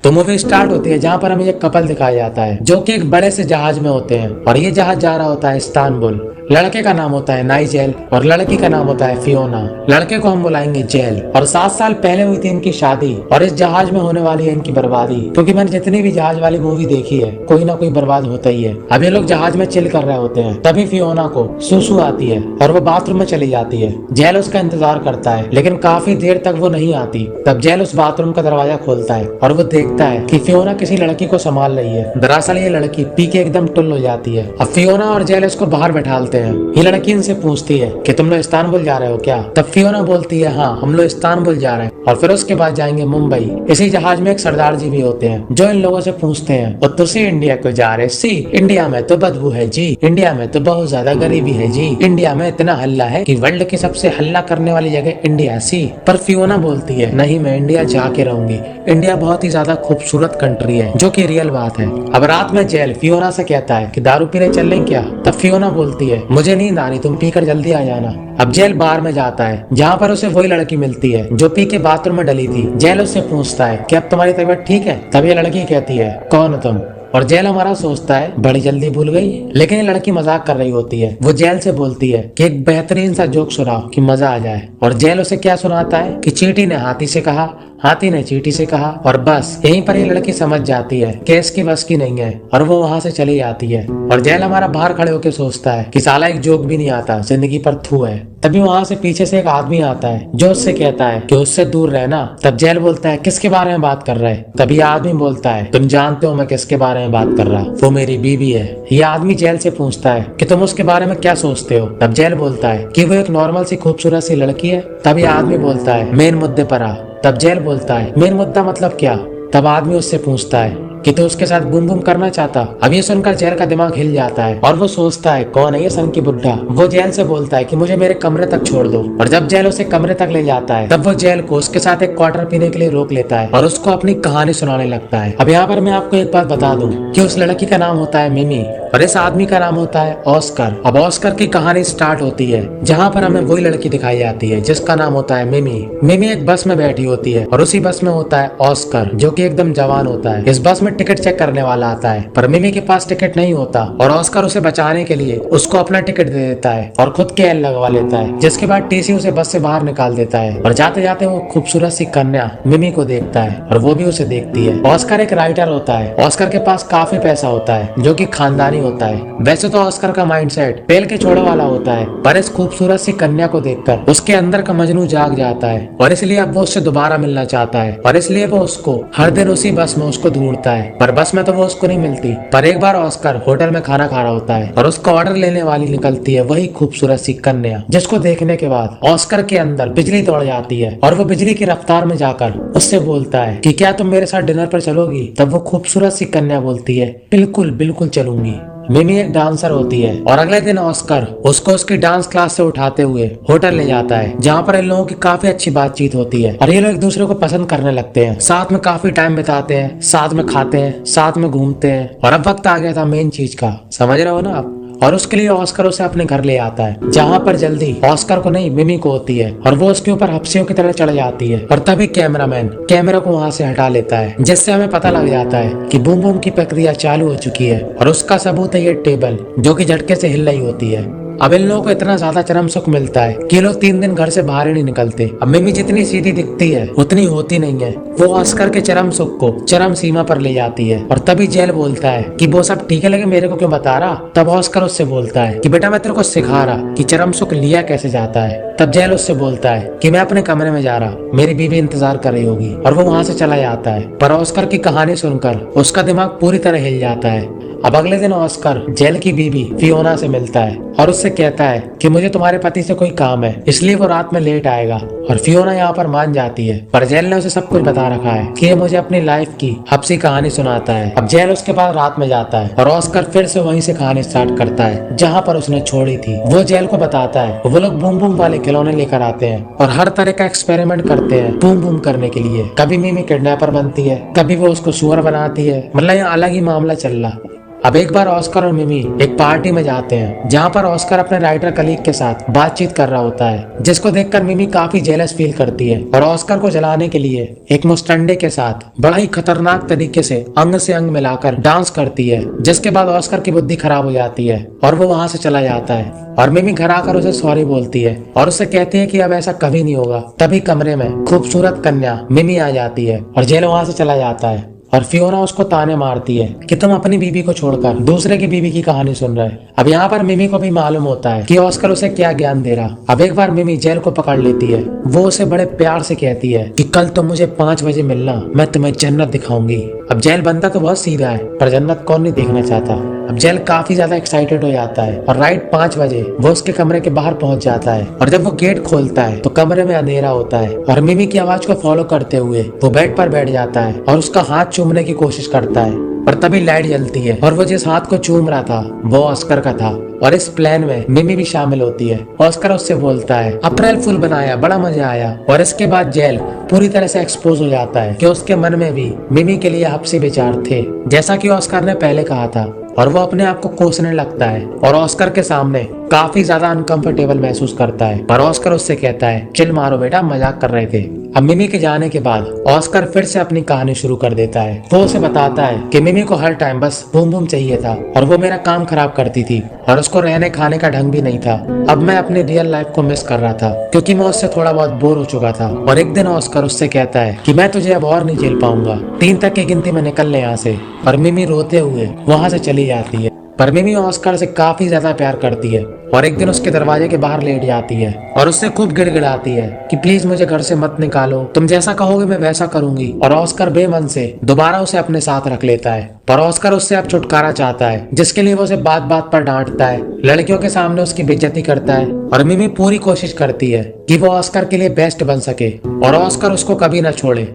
तो movie start होती है जहाँ पर हमें एक कपल दिखाया जाता है जो कि एक बड़े से जहाज में होते हैं और ये जहाज जा रहा होता है इस्तांबुल। लड़के का नाम होता है नाइजेल और लड़की का नाम होता है फियोना। लड़के को हम बुलाएंगे जेल। और 7 साल पहले हुई थी इनकी शादी और इस जहाज में होने वाली है इनकी बर्बादी, क्योंकि मैंने जितनी भी जहाज वाली मूवी देखी है कोई ना कोई बर्बाद होता ही है। अब ये लोग जहाज में चिल कर रहे होते हैं, तभी फियोना को सुसु आती है और वो बाथरूम में चली जाती है। जेल उसका इंतजार करता है लेकिन काफी देर तक वो नहीं आती। तब जेल उस बाथरूम का दरवाजा खोलता है और वो देखता है कि फियोना किसी लड़की को संभाल रही है। दरअसल ये लड़की पी के एकदम टुल हो जाती है। अब फियोना और जेल इसको बाहर बैठालते हैं। ये लड़की इनसे पूछती है कि तुम लोग इस्तांबुल जा रहे हो क्या? तब फियोना बोलती है हाँ, हम लोग इस्तांबुल जा रहे हैं और फिर उसके बाद जाएंगे मुंबई। इसी जहाज में एक सरदार जी भी होते हैं जो इन लोगों से पूछते हैं और तुसी इंडिया को जा रहे? सी, इंडिया में तो बदबू है जी, इंडिया में तो बहुत ज्यादा गरीबी है जी, इंडिया में इतना हल्ला है कि वर्ल्ड की सबसे हल्ला करने वाली जगह इंडिया सी। पर फियोना बोलती है नहीं, मैं इंडिया जाके रहूंगी, इंडिया बहुत ही ज्यादा खूबसूरत कंट्री है, जो कि रियल बात है। अब रात में जेल फियोना से कहता है कि दारू पीने चल लें क्या? तब फियोना बोलती है मुझे नींद आ रही, तुम पीकर जल्दी आ जाना। अब जेल बार में जाता है जहाँ पर उसे वही लड़की मिलती है जो पी के बाथरूम में डली थी। जेल उससे पूछता है कि अब तुम्हारी तबीयत ठीक है? तब ये लड़की कहती है कौन हो तुम? और जेल हमारा सोचता है बड़ी जल्दी भूल गई, लेकिन ये लड़की मजाक कर रही होती है। वो जेल से बोलती है कि एक बेहतरीन सा जोक सुनाओ कि मजा आ जाए। और जेल उसे क्या सुनाता है कि चींटी ने हाथी से कहा, हाथी ने चींटी से कहा। और बस यहीं पर ये लड़की समझ जाती है कि इसकी बस की नहीं है और वो वहाँ से चली जाती है। और जेल हमारा बाहर खड़े होकर सोचता है कि साला एक जोक भी नहीं आता, जिंदगी पर थू है। तभी वहाँ से पीछे से एक आदमी आता है जो उससे कहता है कि उससे दूर रहना। तब जेल बोलता है किसके बारे में बात कर रहे हैं? तभी आदमी बोलता है तुम जानते हो मैं किसके बारे में बात कर रहा, वो मेरी बीवी है। ये आदमी जेल से पूछता है कि तुम उसके बारे में क्या सोचते हो? तब जेल बोलता है कि वो एक नॉर्मल सी खूबसूरत सी लड़की है। तभी आदमी बोलता है मेन मुद्दे पर आ। तब जेल बोलता है मेन मुद्दा मतलब क्या? तब आदमी उससे पूछता है कि तू उसके साथ बूम बूम करना चाहता? अब ये सुनकर जेल का दिमाग हिल जाता है और वो सोचता है कौन है ये सन की बुड्ढा। वो जेल से बोलता है कि मुझे मेरे कमरे तक छोड़ दो। और जब जेल उसे कमरे तक ले जाता है तब वो जेल को उसके साथ एक क्वार्टर पीने के लिए रोक लेता है और उसको अपनी कहानी सुनाने लगता है। अब यहाँ पर मैं आपको एक बात बता दूं कि उस लड़की का नाम होता है मिमी और इस आदमी का नाम होता है ऑस्कर। अब ऑस्कर की कहानी स्टार्ट होती है जहाँ पर हमें वही लड़की दिखाई जाती है जिसका नाम होता है मिमी। मिमी एक बस में बैठी होती है और उसी बस में होता है ऑस्कर जो कि एकदम जवान होता है। इस बस में टिकट चेक करने वाला आता है पर मिमी के पास टिकट नहीं होता और ऑस्कर उसे बचाने के लिए उसको अपना टिकट दे देता है और खुद के एल लगवा लेता है, जिसके बाद टीसी उसे बस से बाहर निकाल देता है। और जाते जाते वो खूबसूरत सी कन्या मिमी को देखता है और वो भी उसे देखती है। ऑस्कर एक राइटर होता है, ऑस्कर के पास काफी पैसा होता है जो कि खानदानी होता है। वैसे तो ऑस्कर का माइंडसेट पेल के छोड़े वाला होता है, पर इस खूबसूरत सी कन्या को देखकर उसके अंदर का मजनू जाग जाता है और इसलिए अब वो उससे दोबारा मिलना चाहता है और इसलिए वो उसको हर दिन उसी बस में उसको ढूंढता है। पर बस में तो वो उसको नहीं मिलती। पर एक बार ऑस्कर होटल में खाना खा रहा होता है और उसका ऑर्डर लेने वाली निकलती है वही खूबसूरत सी कन्या, जिसको देखने के बाद ऑस्कर के अंदर बिजली दौड़ जाती है और वो बिजली की रफ्तार में जाकर उससे बोलता है कि क्या तुम मेरे साथ डिनर पर चलोगी? तब वो खूबसूरत सी कन्या बोलती है बिल्कुल बिल्कुल चलूंगी। मिमी एक डांसर होती है और अगले दिन ऑस्कर उसको उसकी डांस क्लास से उठाते हुए होटल ले जाता है जहाँ पर इन लोगों की काफी अच्छी बातचीत होती है और ये लोग एक दूसरे को पसंद करने लगते हैं। साथ में काफी टाइम बिताते हैं, साथ में खाते हैं, साथ में घूमते हैं। और अब वक्त आ गया था मेन चीज का, समझ रहे हो ना आप? और उसके लिए ऑस्कर उसे अपने घर ले आता है जहाँ पर जल्दी ऑस्कर को नहीं मिमी को होती है और वो उसके ऊपर हफ्सियों की तरह चढ़ जाती है। और तभी कैमरामैन कैमरा को वहाँ से हटा लेता है, जिससे हमें पता लग जाता है कि बूम बूम की प्रक्रिया चालू हो चुकी है और उसका सबूत है ये टेबल जो कि झटके से हिल रही होती है। अब इन लोगों को इतना ज्यादा चरम सुख मिलता है कि लोग 3 दिन घर से बाहर ही नहीं निकलते। अब मिमी जितनी सीधी दिखती है उतनी होती नहीं है। वो ऑस्कर के चरम सुख को चरम सीमा पर ले जाती है। और तभी जेल बोलता है कि वो सब ठीक है लेकिन मेरे को क्यों बता रहा? तब ऑस्कर उससे बोलता है कि बेटा मैं तेरे को सिखा रहा कि चरम सुख लिया कैसे जाता है। तब जेल उससे बोलता है कि मैं अपने कमरे में जा रहा, मेरी बीवी इंतजार कर रही होगी। और वो वहाँ से चला जाता है। पर ऑस्कर की कहानी सुनकर उसका दिमाग पूरी तरह हिल जाता है। अब अगले दिन ऑस्कर जेल की बीवी फियोना से मिलता है और उससे कहता है कि मुझे तुम्हारे पति से कोई काम है, इसलिए वो रात में लेट आएगा। और फियोना यहाँ पर मान जाती है, पर जेल ने उसे सब कुछ बता रखा है कि ये मुझे अपनी लाइफ की हब्सी कहानी सुनाता है। अब जेल उसके बाद रात में जाता है और ऑस्कर फिर से वहीं से कहानी स्टार्ट करता है जहाँ पर उसने छोड़ी थी। वो जेल को बताता है वो लोग बूम बूम वाले खिलौने लेकर आते हैं और हर तरह का एक्सपेरिमेंट करते हैं बूम बूम करने के लिए। कभी मिमी किडनैपर बनती है, कभी वो उसको सुअर बनाती है। मतलब यहाँ अलग ही मामला चल रहा। अब एक बार ऑस्कर और मिमी एक पार्टी में जाते हैं जहाँ पर ऑस्कर अपने राइटर कलीग के साथ बातचीत कर रहा होता है, जिसको देखकर मिमी काफी जेलस फील करती है और ऑस्कर को जलाने के लिए एक मुस्टंडे के साथ बड़ा ही खतरनाक तरीके से अंग मिलाकर डांस करती है, जिसके बाद ऑस्कर की बुद्धि खराब हो जाती है और वो वहाँ से चला जाता है। और मिमी घर आकर उसे सॉरी बोलती है और उससे कहती है कि अब ऐसा कभी नहीं होगा। तभी कमरे में खूबसूरत कन्या मिमी आ जाती है और जेल वहाँ से चला जाता है और फियोना उसको ताने मारती है कि तुम अपनी बीवी को छोड़कर दूसरे की बीवी की कहानी सुन रहे। अब यहाँ पर मिमी को भी मालूम होता है कि ऑस्कर उसे क्या ज्ञान दे रहा। अब एक बार मिमी जेल को पकड़ लेती है। वो उसे बड़े प्यार से कहती है कि कल तुम मुझे 5 बजे मिलना, मैं तुम्हें जन्नत दिखाऊंगी। अब जेल बनता तो बहुत सीधा है, पर जन्नत कौन नहीं देखना चाहता। अब जेल काफी ज्यादा एक्साइटेड हो जाता है और राइट 5 बजे वो उसके कमरे के बाहर पहुंच जाता है। और जब वो गेट खोलता है तो कमरे में अंधेरा होता है और मिमी की आवाज को फॉलो करते हुए वो बेड पर बैठ जाता है और उसका हाथ चूमने की कोशिश करता है। पर तभी लाइट जलती है और वो जिस हाथ को चूम रहा था वो ऑस्कर का था और इस प्लान में मिमी भी शामिल होती है। ऑस्कर उससे बोलता है अप्रैल फूल बनाया, बड़ा मजा आया। और इसके बाद जेल पूरी तरह से एक्सपोज हो जाता है कि उसके मन में भी मिमी के लिए आपसी विचार थे, जैसा कि ऑस्कर ने पहले कहा था। और वो अपने आप को कोसने लगता है और ऑस्कर के सामने काफी ज्यादा अनकंफर्टेबल महसूस करता है। पर ऑस्कर उससे कहता है चिल मारो बेटा, मजाक कर रहे थे। अब मिमी के जाने के बाद ऑस्कर फिर से अपनी कहानी शुरू कर देता है। वो उसे बताता है कि मिमी को हर टाइम बस बूम बूम चाहिए था और वो मेरा काम खराब करती थी और उसको रहने खाने का ढंग भी नहीं था। अब मैं अपनी रियल लाइफ को मिस कर रहा था क्योंकि मैं उससे थोड़ा बहुत बोर हो चुका था। और एक दिन ऑस्कर उससे कहता है कि मैं तुझे अब और नहीं झेल पाऊंगा, 3 तक की गिनती में निकल ले यहाँ से। और मिमी रोते हुए वहाँ से चली जाती है। पर मिमी ऑस्कर से काफी ज्यादा प्यार करती है और एक दिन उसके दरवाजे के बाहर लेट जाती है और उससे खूब गिड़गिड़ाती है कि प्लीज मुझे घर से मत निकालो, तुम जैसा कहोगे मैं वैसा करूंगी। और ऑस्कर बेमन से दोबारा उसे अपने साथ रख लेता है। पर ऑस्कर उससे अब छुटकारा चाहता है, जिसके लिए वो उसे बात बात पर डांटता है, लड़कियों के सामने उसकी बेइज्जती करता है। और मिमी पूरी कोशिश करती है कि वो ऑस्कर के लिए बेस्ट बन सके और ऑस्कर उसको कभी न छोड़े।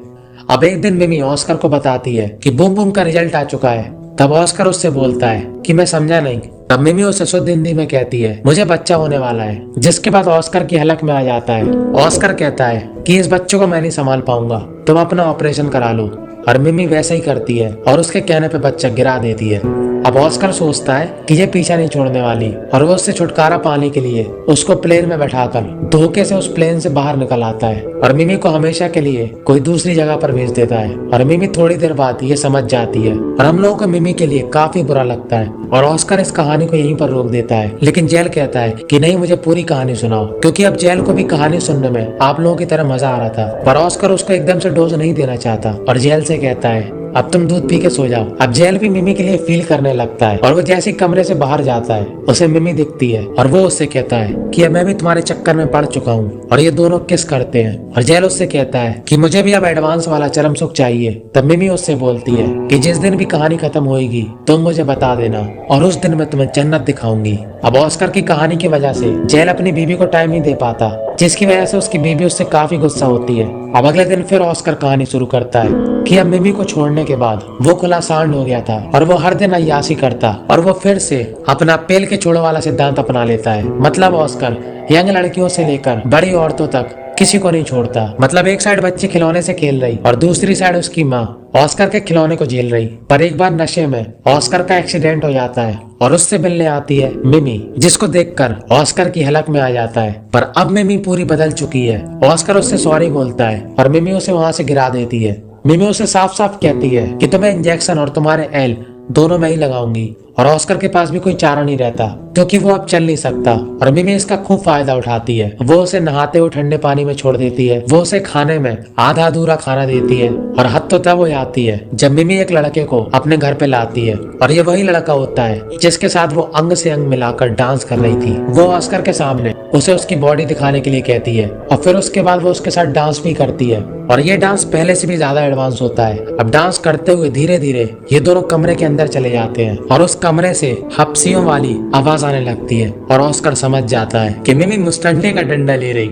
अब एक दिन मिमी ऑस्कर को बताती है कि बूम बूम का रिजल्ट आ चुका है। तब ऑस्कर उससे बोलता है कि मैं समझा नहीं। तब मिमी उसे शुद्ध हिंदी में कहती है मुझे बच्चा होने वाला है, जिसके बाद ऑस्कर की हलक में आ जाता है। ऑस्कर कहता है कि इस बच्चे को मैं नहीं संभाल पाऊंगा, तुम अपना ऑपरेशन करा लो। और मिमी वैसा ही करती है और उसके कहने पे बच्चा गिरा देती है। अब ऑस्कर सोचता है कि ये पीछा नहीं छोड़ने वाली और वो उससे छुटकारा पाने के लिए उसको प्लेन में बैठाकर धोखे से उस प्लेन से बाहर निकल आता है और मिमी को हमेशा के लिए कोई दूसरी जगह पर भेज देता है। और मिमी थोड़ी देर बाद ये समझ जाती है और हम लोगों को मिमी के लिए काफी बुरा लगता है और ऑस्कर इस कहानी को यहीं पर रोक देता है। लेकिन जेल कहता है कि नहीं, मुझे पूरी कहानी सुनाओ, क्योंकि अब जेल को भी कहानी सुनने में आप लोगों की तरह मजा आ रहा था। पर ऑस्कर उसको एकदम से डोज नहीं देना चाहता और जेल से कहता है अब तुम दूध पी के सो जाओ। अब जेल भी मिमी के लिए फील करने लगता है और वो जैसे कमरे से बाहर जाता है उसे मिमी दिखती है और वो उससे कहता है कि अब मैं भी तुम्हारे चक्कर में पड़ चुका हूँ। और ये दोनों किस करते हैं और जेल उससे कहता है कि मुझे भी अब एडवांस वाला चरम सुख चाहिए। तब मिमी उससे बोलती है कि जिस दिन भी कहानी खत्म होगी तुम मुझे बता देना और उस दिन मैं तुम्हें जन्नत दिखाऊंगी। अब ऑस्कर की कहानी की वजह से जेल अपनी बीवी को टाइम नहीं दे पाता, जिसकी वजह से उसकी बीवी उससे काफी गुस्सा होती है। अब अगले दिन फिर ऑस्कर कहानी शुरू करता है कि अब मिमी को छोड़ने के बाद वो खुला सांड हो गया था और वो हर दिन अय्याशी करता और वो फिर से अपना पेल के छोड़ो वाला सिद्धांत अपना लेता है। मतलब ऑस्कर यंग लड़कियों से लेकर बड़ी औरतों तक किसी को नहीं छोड़ता। मतलब एक साइड बच्चे खिलौने से खेल रही और दूसरी साइड उसकी माँ ऑस्कर के खिलौने को झेल रही। पर एक बार नशे में ऑस्कर का एक्सीडेंट हो जाता है और उससे मिलने आती है मिमी, जिसको देखकर ऑस्कर की हलक में आ जाता है। पर अब मिमी पूरी बदल चुकी है। ऑस्कर उससे सॉरी बोलता है और मिमी उसे वहाँ से गिरा देती है। मिमी उसे साफ साफ कहती है कि तुम्हें इंजेक्शन और तुम्हारे एल दोनों मैं ही लगाऊंगी। और ऑस्कर के पास भी कोई चारा नहीं रहता क्योंकि वो अब चल नहीं सकता और मिमी इसका खूब फायदा उठाती है। वो उसे नहाते हुए ठंडे पानी में छोड़ देती है, वो उसे खाने में आधा अधूरा खाना देती है और हद तो तब हो जाती है जब मिमी एक लड़के को अपने घर पे लाती है और ये वही लड़का होता है जिसके साथ वो अंग से अंग मिलाकर डांस कर रही थी। वो ऑस्कर के सामने उसे उसकी बॉडी दिखाने के लिए कहती है और फिर उसके बाद वो उसके साथ डांस भी करती है और ये डांस पहले से भी ज्यादा एडवांस होता है। अब डांस करते हुए धीरे धीरे ये दोनों कमरे के अंदर चले जाते हैं और उस कमरे से हपसियों वाली आवाज आने लगती है और ऑस्कर समझ जाता है कि मिमी मुस्टंडे का डंडा ले रही।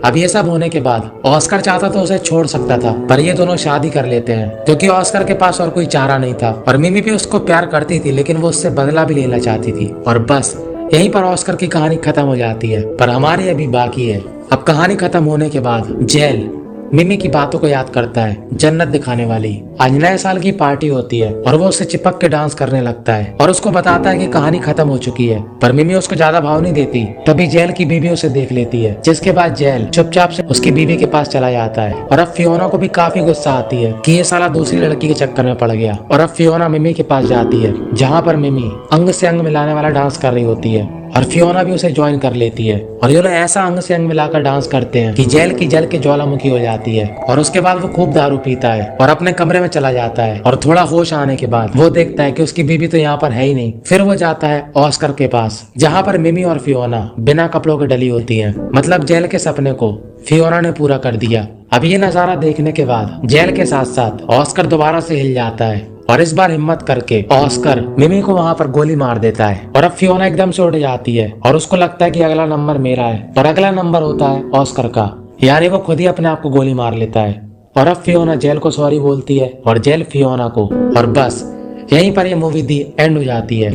अब ये सब होने के बाद ऑस्कर चाहता तो उसे छोड़ सकता था, पर ये दोनों शादी कर लेते हैं क्योंकि ऑस्कर के पास और कोई चारा नहीं था और मिमी भी उसको प्यार करती थी, लेकिन वो उससे बदला भी लेना चाहती थी। और बस यहीं पर ऑस्कर की कहानी खत्म हो जाती है, पर हमारी अभी बाकी है। अब कहानी खत्म होने के बाद जेल मिमी की बातों को याद करता है, जन्नत दिखाने वाली। आज नए साल की पार्टी होती है और वो उससे चिपक के डांस करने लगता है और उसको बताता है कि कहानी खत्म हो चुकी है, पर मिमी उसको ज्यादा भाव नहीं देती। तभी जेल की बीवी उसे देख लेती है, जिसके बाद जेल चुपचाप से उसकी बीवी के पास चला जाता है। और अब फियोना को भी काफी गुस्सा आती है कि ये साला दूसरी लड़की के चक्कर में पड़ गया। और अब फियोना मिमी के पास जाती है, जहाँ पर मिमी अंग से अंग मिलाने वाला डांस कर रही होती है और फियोना भी उसे ज्वाइन कर लेती है। और ये लोग ऐसा अंग से अंग मिलाकर डांस करते हैं कि जेल की जल के ज्वालामुखी हो जाती है। और उसके बाद वो खूब दारू पीता है और अपने कमरे में चला जाता है। और थोड़ा होश आने के बाद वो देखता है कि उसकी बीवी तो यहाँ पर है ही नहीं। फिर वो जाता है ऑस्कर के पास, जहाँ पर मिमी और फियोना बिना कपड़ों के डली होती है। मतलब जेल के सपने को फियोना ने पूरा कर दिया। अब ये नजारा देखने के बाद जेल के साथ साथ ऑस्कर दोबारा से हिल जाता है और इस बार हिम्मत करके ऑस्कर मिमी को वहां पर गोली मार देता है। और अब फियोना एकदम से उठ जाती है और उसको लगता है कि अगला नंबर मेरा है, पर अगला नंबर होता है ऑस्कर का, यानी वो खुद ही अपने आप को गोली मार लेता है। और अब फियोना जेल को सॉरी बोलती है और जेल फियोना को, और बस यहीं पर ये मूवी दी एंड हो जाती है।